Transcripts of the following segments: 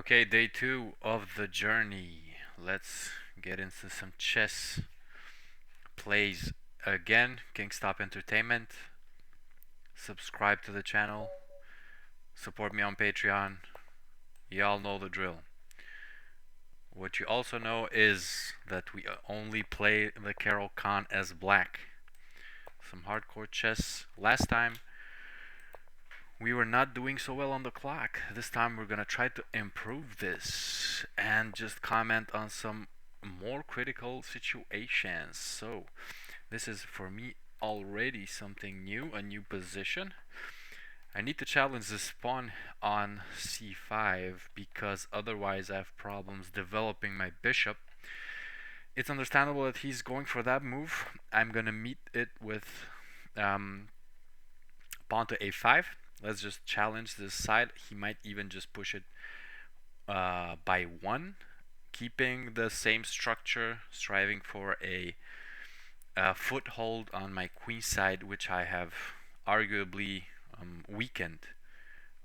Okay, day 2 of the journey. Let's get into some chess plays again. Kingstop Entertainment. Subscribe to the channel. Support me on Patreon. Y'all know the drill. What you also know is that we only play the Carol Khan as black. Some hardcore chess. Last time we were not doing so well on the clock. This time we're gonna try to improve this and just comment on some more critical situations. So this is for me already something new, a new position. I need to challenge this pawn on c5 because otherwise I have problems developing my bishop. It's understandable that he's going for that move. I'm gonna meet it with pawn to a5. Let's just challenge this side. He might even just push it by 1, keeping the same structure, striving for a foothold on my queen side, which I have arguably weakened.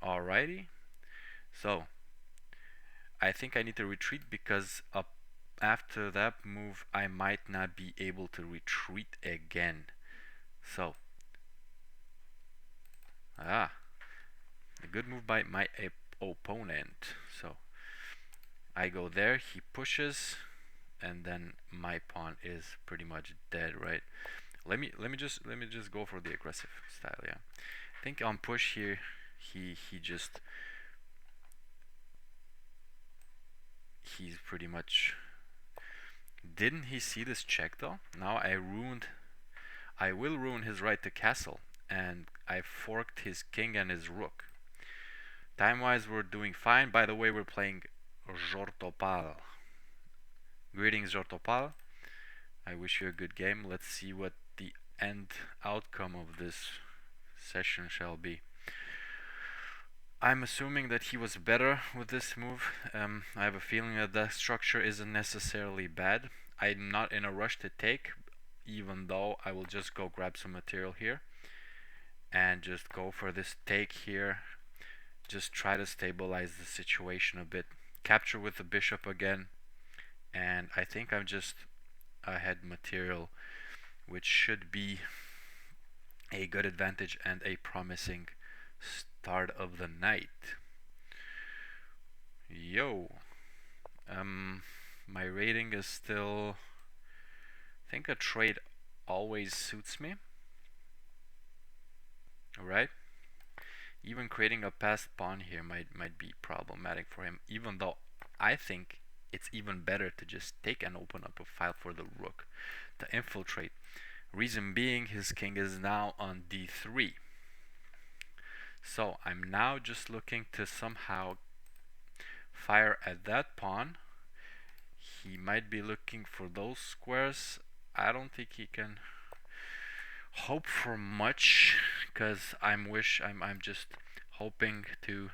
Alrighty, so I think I need to retreat because after that move I might not be able to retreat again. So a good move by my opponent. So I go there, he pushes, and then my pawn is pretty much dead, right? Let me just go for the aggressive style. Yeah, I think on push here he's pretty much. Didn't he see this check though? Now I will ruin his right to castle, and I forked his king and his rook. Time wise we're doing fine. By the way, we're playing jortorpal. Greetings, jortorpal. I wish you a good game. Let's see what the end outcome of this session shall be. I'm assuming that he was better with this move. I have a feeling that the structure isn't necessarily bad. I'm not in a rush to take, even though I will just go grab some material here and just go for this take here. Just try to stabilize the situation a bit. Capture with the bishop again, and I think I'm just ahead material, which should be a good advantage and a promising start of the night. Yo, my rating is still, I think a trade always suits me. Alright, even creating a passed pawn here might be problematic for him, even though I think it's even better to just take and open up a file for the rook to infiltrate. Reason being, his king is now on d3. So I'm now just looking to somehow fire at that pawn. He might be looking for those squares. I don't think he can hope for much, because I'm just hoping to,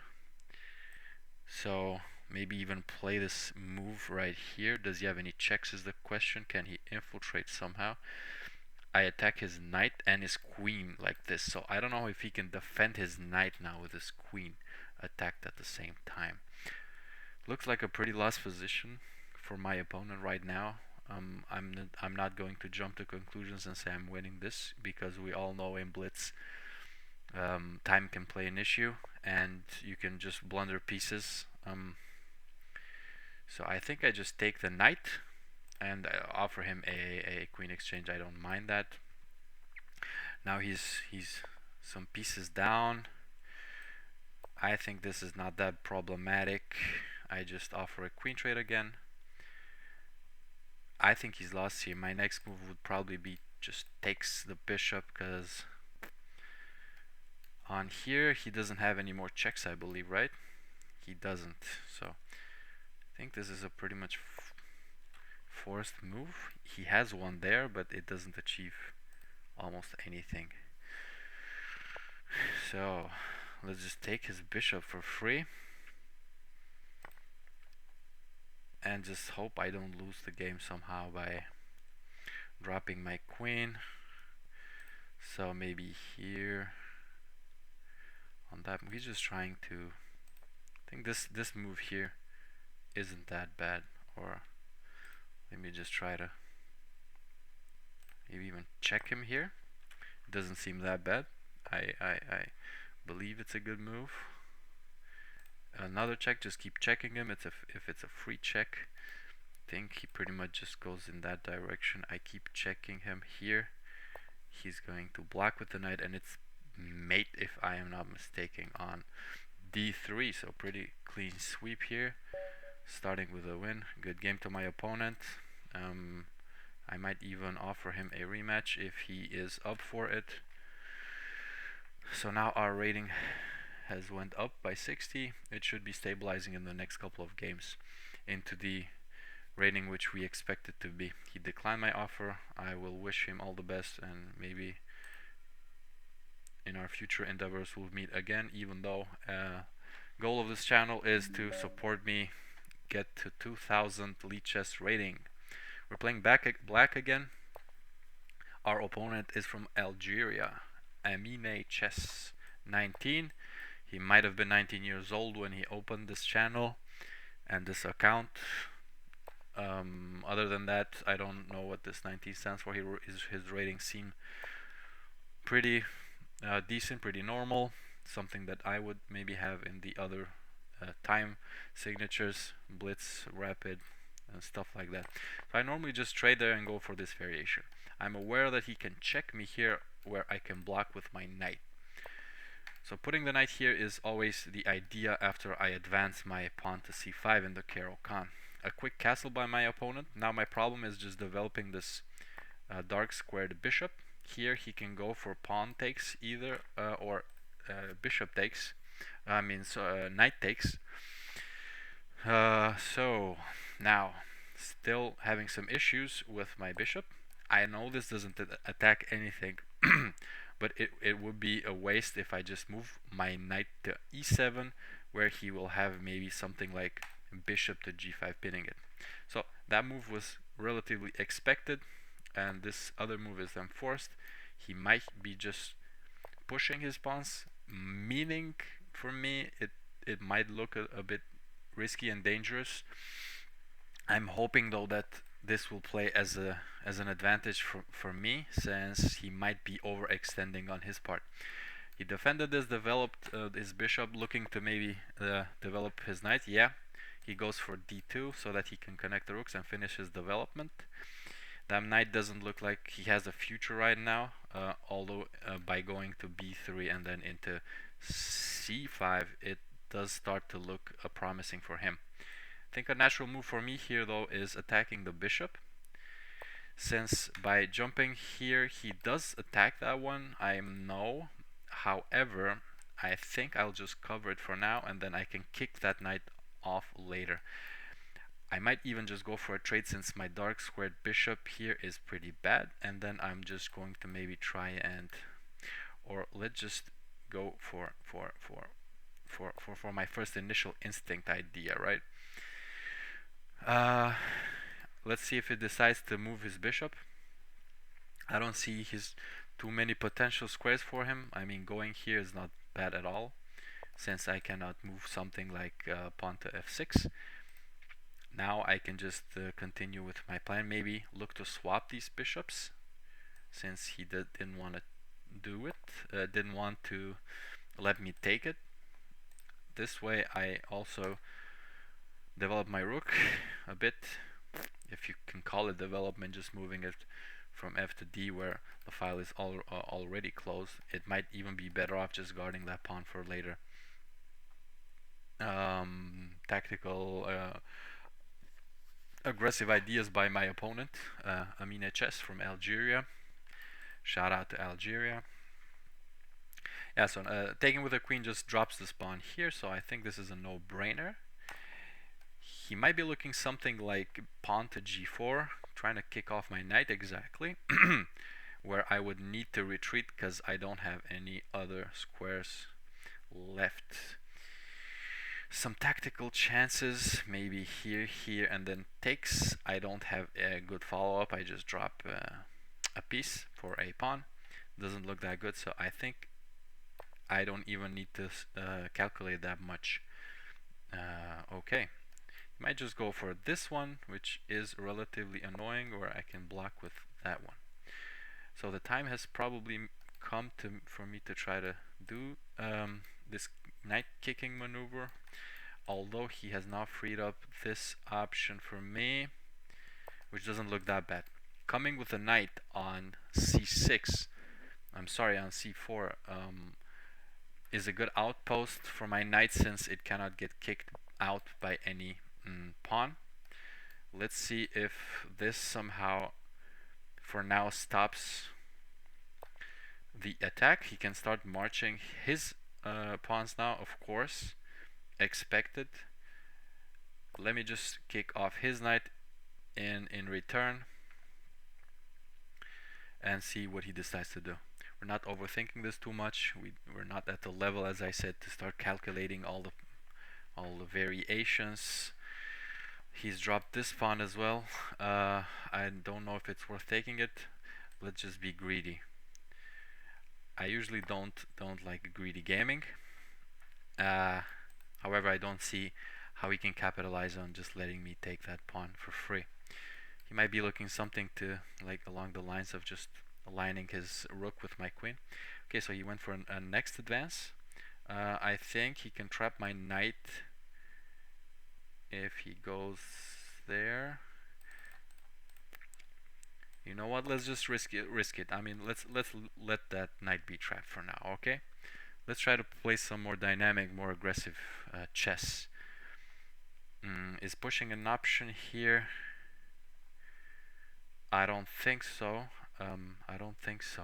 so maybe even play this move right here. Does he have any checks is the question. Can he infiltrate somehow? I attack his knight and his queen like this, so I don't know if he can defend his knight now with his queen attacked at the same time. Looks like a pretty lost position for my opponent right now. I'm not going to jump to conclusions and say I'm winning this, because we all know in Blitz time can play an issue and you can just blunder pieces. So I think I just take the knight and offer him a queen exchange. I don't mind that. Now he's some pieces down. I think this is not that problematic. I just offer a queen trade again. I think he's lost here. My next move would probably be just takes the bishop, because on here he doesn't have any more checks, I believe, right? He doesn't. So I think this is a pretty much forced move. He has one there, but it doesn't achieve almost anything. So let's just take his bishop for free and just hope I don't lose the game somehow by dropping my queen. So maybe here on that, he's just trying to, I think this move here isn't that bad. Or let me just try to maybe even check him here. It doesn't seem that bad. I believe it's a good move. Another check, just keep checking him. If it's a free check, I think he pretty much just goes in that direction. I keep checking him here. He's going to block with the knight, and it's mate, if I am not mistaken, on d3. So pretty clean sweep here, starting with a win. Good game to my opponent. I might even offer him a rematch if he is up for it. So now our rating has went up by 60. It should be stabilizing in the next couple of games into the rating which we expect it to be. He declined my offer. I will wish him all the best, and maybe in our future endeavors we'll meet again, even though goal of this channel is to support me get to 2000 Lichess rating. We're playing black again. Our opponent is from Algeria, Amine Chess 19. He might have been 19 years old when he opened this channel and this account. Other than that, I don't know what this 19 stands for. His ratings seem pretty decent, pretty normal. Something that I would maybe have in the other time signatures, blitz, rapid, and stuff like that. So I normally just trade there and go for this variation. I'm aware that he can check me here where I can block with my knight. So putting the knight here is always the idea after I advance my pawn to c5 in the Caro-Kann. A quick castle by my opponent. Now my problem is just developing this dark squared bishop. Here he can go for pawn takes either or bishop takes. Knight takes. So now still having some issues with my bishop. I know this doesn't attack anything, but it would be a waste if I just move my knight to e7, where he will have maybe something like bishop to g5 pinning it. So that move was relatively expected, and this other move is then forced. He might be just pushing his pawns, meaning for me it might look a bit risky and dangerous. I'm hoping though that this will play as an advantage for me, since he might be overextending on his part. He defended this, developed his bishop, looking to maybe develop his knight. Yeah, he goes for d2 so that he can connect the rooks and finish his development. That knight doesn't look like he has a future right now, although by going to b3 and then into c5, it does start to look promising for him. I think a natural move for me here though is attacking the bishop, since by jumping here he does attack that one, I know. However, I think I'll just cover it for now, and then I can kick that knight off later. I might even just go for a trade, since my dark squared bishop here is pretty bad, and then I'm just going to maybe try and, or let's just go for my first initial instinct idea, right? Let's see if he decides to move his bishop. I don't see too many potential squares for him. I mean, going here is not bad at all, since I cannot move something like pawn to f6. Now I can just continue with my plan. Maybe look to swap these bishops, since he didn't want to do it, didn't want to let me take it. This way I also develop my rook a bit, if you can call it development, just moving it from f to d where the file is already closed. It might even be better off just guarding that pawn for later. Tactical aggressive ideas by my opponent, Amine Chess from Algeria. Shout out to Algeria. Yeah, so taking with the queen just drops this pawn here, so I think this is a no-brainer. He might be looking something like pawn to g4, trying to kick off my knight exactly, where I would need to retreat because I don't have any other squares left. Some tactical chances, maybe here, and then takes. I don't have a good follow-up. I just drop a piece for a pawn. Doesn't look that good, so I think I don't even need to calculate that much. Okay, Might just go for this one, which is relatively annoying, or I can block with that one. So the time has probably come for me to try to do this knight kicking maneuver, although he has now freed up this option for me, which doesn't look that bad. Coming with a knight on c6, I'm sorry, on c4, is a good outpost for my knight since it cannot get kicked out by any pawn. Let's see if this somehow for now stops the attack. He can start marching his pawns now, of course, expected. Let me just kick off his knight in return and see what he decides to do. We're not overthinking this too much. We're not at the level, as I said, to start calculating all the variations. He's dropped this pawn as well. I don't know if it's worth taking it. Let's just be greedy. I usually don't like greedy gaming. However, I don't see how he can capitalize on just letting me take that pawn for free. He might be looking something to like along the lines of just aligning his rook with my queen. Okay, so he went for a next advance. I think he can trap my knight if he goes there. You know what? Let's just risk it. I mean, let's let that knight be trapped for now. Okay. Let's try to play some more dynamic, more aggressive chess. Is pushing an option here? I don't think so. I don't think so.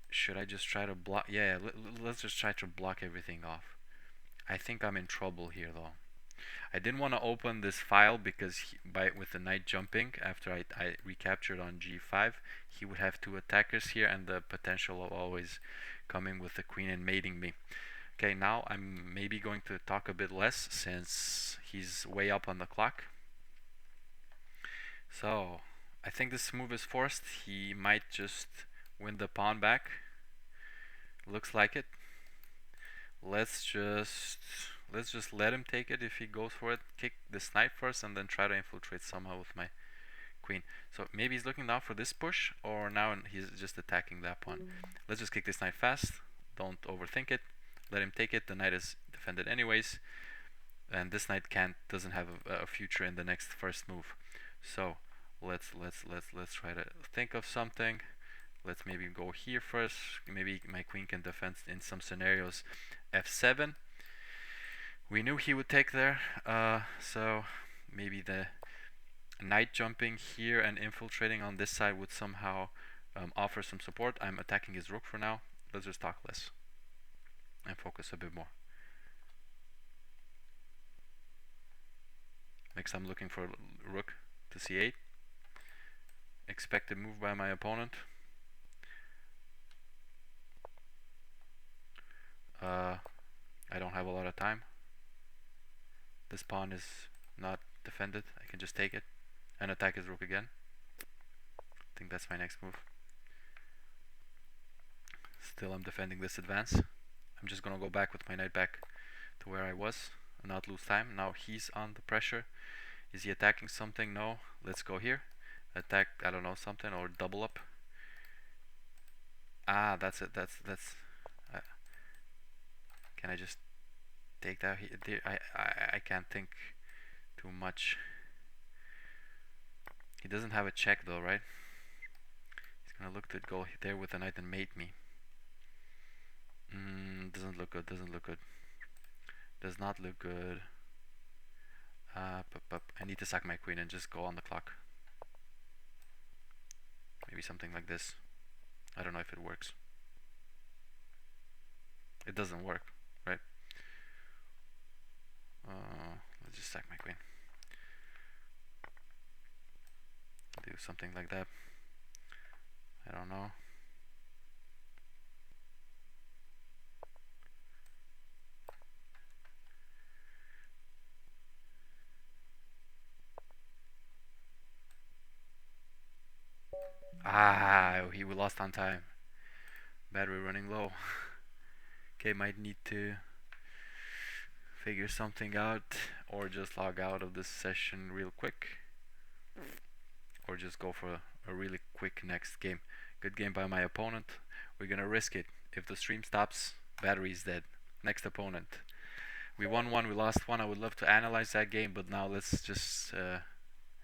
Should I just try to block? Yeah, let's just try to block everything off. I think I'm in trouble here though. I didn't want to open this file because with the knight jumping after I recaptured on g5, he would have two attackers here and the potential of always coming with the queen and mating me. Okay, now I'm maybe going to talk a bit less since he's way up on the clock. So I think this move is forced. He might just win the pawn back. Looks like it. Let's just let him take it if he goes for it. Kick this knight first and then try to infiltrate somehow with my queen. So maybe he's looking now for this push, or now he's just attacking that pawn. Let's just kick this knight fast. Don't overthink it. Let him take it. The knight is defended anyways, and this knight doesn't have a future in the next first move. So let's try to think of something. Let's maybe go here first. Maybe my queen can defend in some scenarios. f7. We knew he would take there, so maybe the knight jumping here and infiltrating on this side would somehow offer some support. I'm attacking his rook for now. Let's just talk less and focus a bit more. Next I'm looking for rook to c8. Expected move by my opponent. I don't have a lot of time. This pawn is not defended. I can just take it and attack his rook again. I think that's my next move. Still I'm defending this advance. I'm just gonna go back with my knight back to where I was and not lose time. Now he's on the pressure. Is he attacking something? No. Let's go here. Attack, I don't know, something, or double up. Ah, that's it. That's can I just take that here? I can't think too much. He doesn't have a check though, right? He's gonna look to go there with the knight and mate me. Doesn't look good. Doesn't look good. Does not look good. I need to sack my queen and just go on the clock. Maybe something like this. I don't know if it works. It doesn't work, right? Let's just sack my queen. Do something like that. I don't know. Ah, he lost on time. Battery running low. Okay, might need to figure something out, or just log out of this session real quick, or just go for a really quick next game. Good game by my opponent. We're gonna risk it. If the stream stops, battery's dead. Next opponent. We won one, we lost one. I would love to analyze that game, but now let's just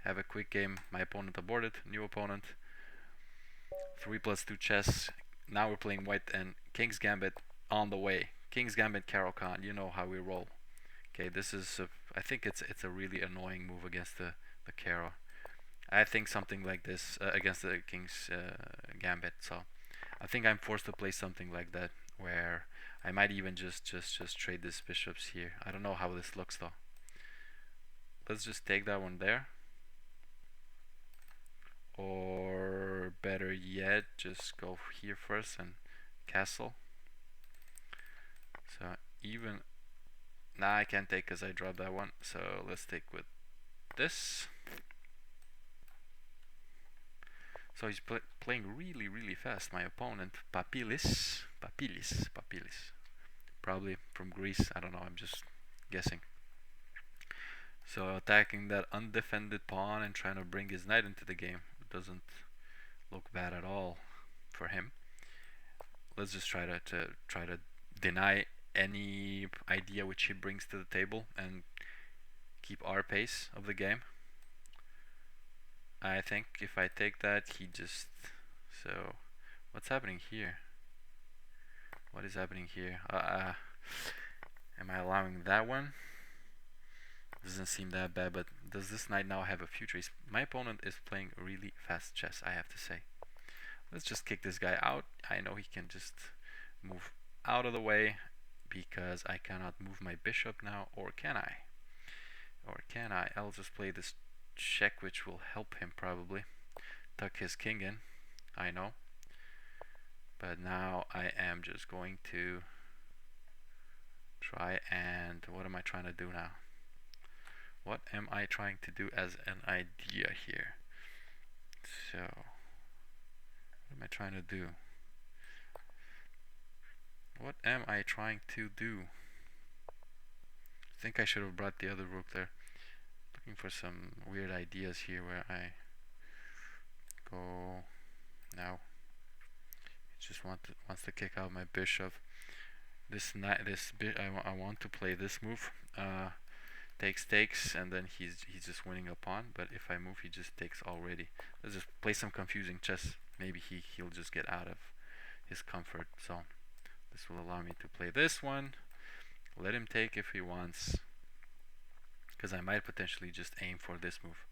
have a quick game. My opponent aborted. New opponent. 3+2 chess. Now we're playing white and King's Gambit on the way. King's Gambit, Carol Khan. You know how we roll. Okay, this is I think it's a really annoying move against the Caro. I think something like this against the King's Gambit. So I think I'm forced to play something like that, where I might even just trade these bishops here. I don't know how this looks though. Let's just take that one there. Or better yet, just go here first and castle. So even now I can't take because I dropped that one. So let's take with this. So he's playing really fast. My opponent, papillis. Probably from Greece. I don't know. I'm just guessing. So attacking that undefended pawn and trying to bring his knight into the game. It doesn't look bad at all for him. Let's just try to deny any idea which he brings to the table and keep our pace of the game. I think if I take that, he just... So what's happening here? What is happening here? Am I allowing that one? Doesn't seem that bad, but does this knight now have a future? My opponent is playing really fast chess, I have to say. Let's just kick this guy out. I know he can just move out of the way because I cannot move my bishop now, or can I? Or can I? I'll just play this check, which will help him probably. Tuck his king in, I know. But now I am just going to try and... What am I trying to do now? What am I trying to do as an idea here? So, what am I trying to do? What am I trying to do? I think I should have brought the other rook there. Looking for some weird ideas here where I go now. He just wants to kick out my bishop. I want to play this move. Takes, and then he's just winning a pawn. But if I move, he just takes already. Let's just play some confusing chess. Maybe he'll just get out of his comfort. So this will allow me to play this one. Let him take if he wants, because I might potentially just aim for this move.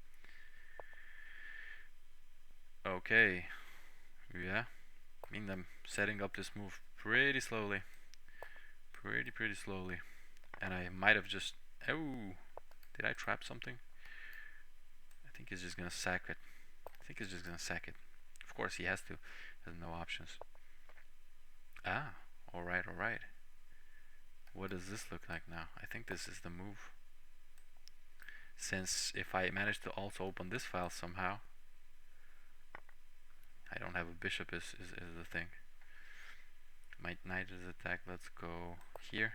Okay, yeah. I mean, I'm setting up this move pretty slowly, pretty slowly, and I might have just... Oh, did I trap something? I think he's just gonna sack it. Of course he has to. Has no options. Ah, alright. What does this look like now? I think this is the move. Since if I manage to also open this file somehow, I don't have a bishop is the thing. My knight is attacked. Let's go here.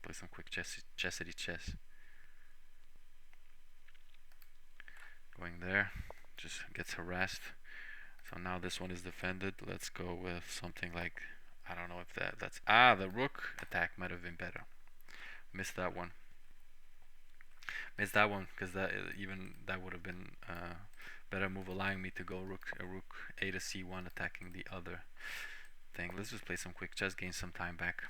Play some quick chessity chess. Going there, just gets harassed. So now this one is defended. Let's go with something like, I don't know if that's the rook attack might have been better. Missed that one because that would have been better move, allowing me to go rook a to c1, attacking the other thing. Let's just play some quick chess, gain some time back.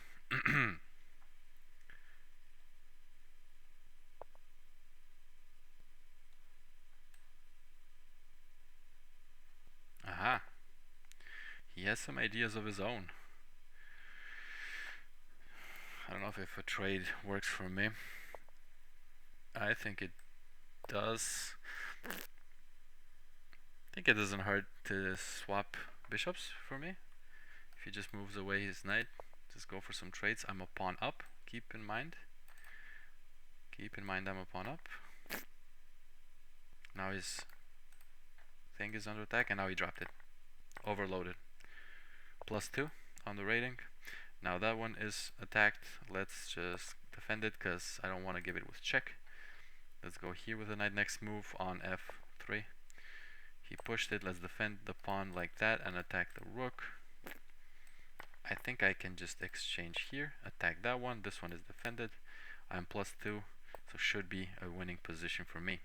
Aha. He has some ideas of his own. I don't know if a trade works for me. I think it does. I think it doesn't hurt to swap bishops for me. If he just moves away his knight, just go for some trades. I'm a pawn up. Keep in mind I'm a pawn up. Now his thing is under attack, and now he dropped it. Overloaded. +2. on the rating. Now that one is attacked. Let's just defend it because I don't want to give it with check. Let's go here with the knight next move on f3. He pushed it. Let's defend the pawn like that and attack the rook. I think I can just exchange here, attack that one. This one is defended. I'm +2, so should be a winning position for me.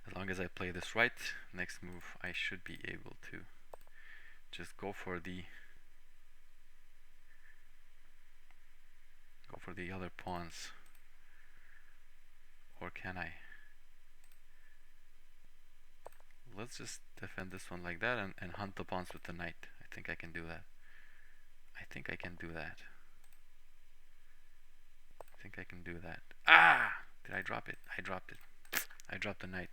As long as I play this right, next move I should be able to just go for the other pawns. Or can I? Let's just defend this one like that and hunt the pawns with the knight. I think I can do that. I think I can do that. I think I can do that. Ah! Did I drop it? I dropped it. I dropped the knight.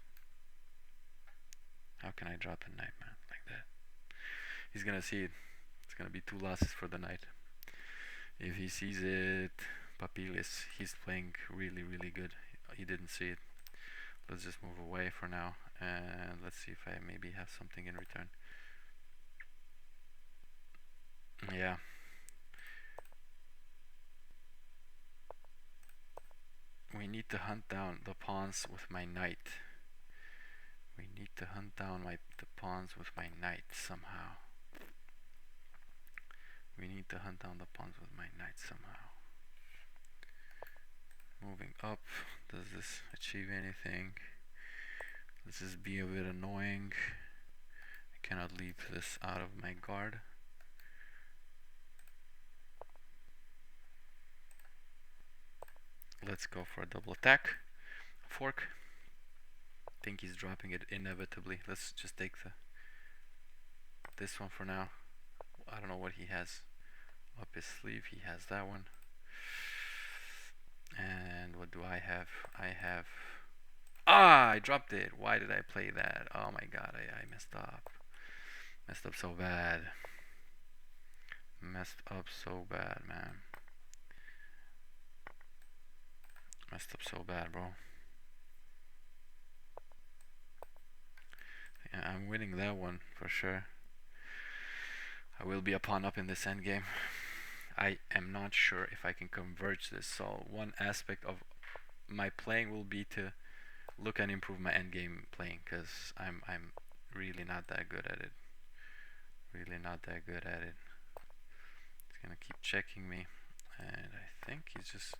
How can I drop the knight, man? Like that. He's gonna see it. It's gonna be 2 losses for the knight. If he sees it, papillis, he's playing really, really good. He didn't see it. Let's just move away for now. And let's see if I maybe have something in return. Yeah. We need to hunt down the pawns with my knight. We need to hunt down the pawns with my knight somehow. We need to hunt down the pawns with my knight somehow. Moving up. Does this achieve anything? This is be a bit annoying. I cannot leave this out of my guard. Let's go for a double attack. Fork. I think he's dropping it inevitably. Let's just take this one for now. I don't know what he has up his sleeve. He has that one. And what do I have? I have... Ah! I dropped it. Why did I play that? Oh my god, I messed up. Messed up so bad. Messed up so bad, man. Messed up so bad, bro. Yeah, I'm winning that one for sure. I will be a pawn up in this endgame. I am not sure if I can converge this. So one aspect of my playing will be to look and improve my endgame playing, because I'm really not that good at it. Really not that good at it. He's gonna keep checking me, and I think he's just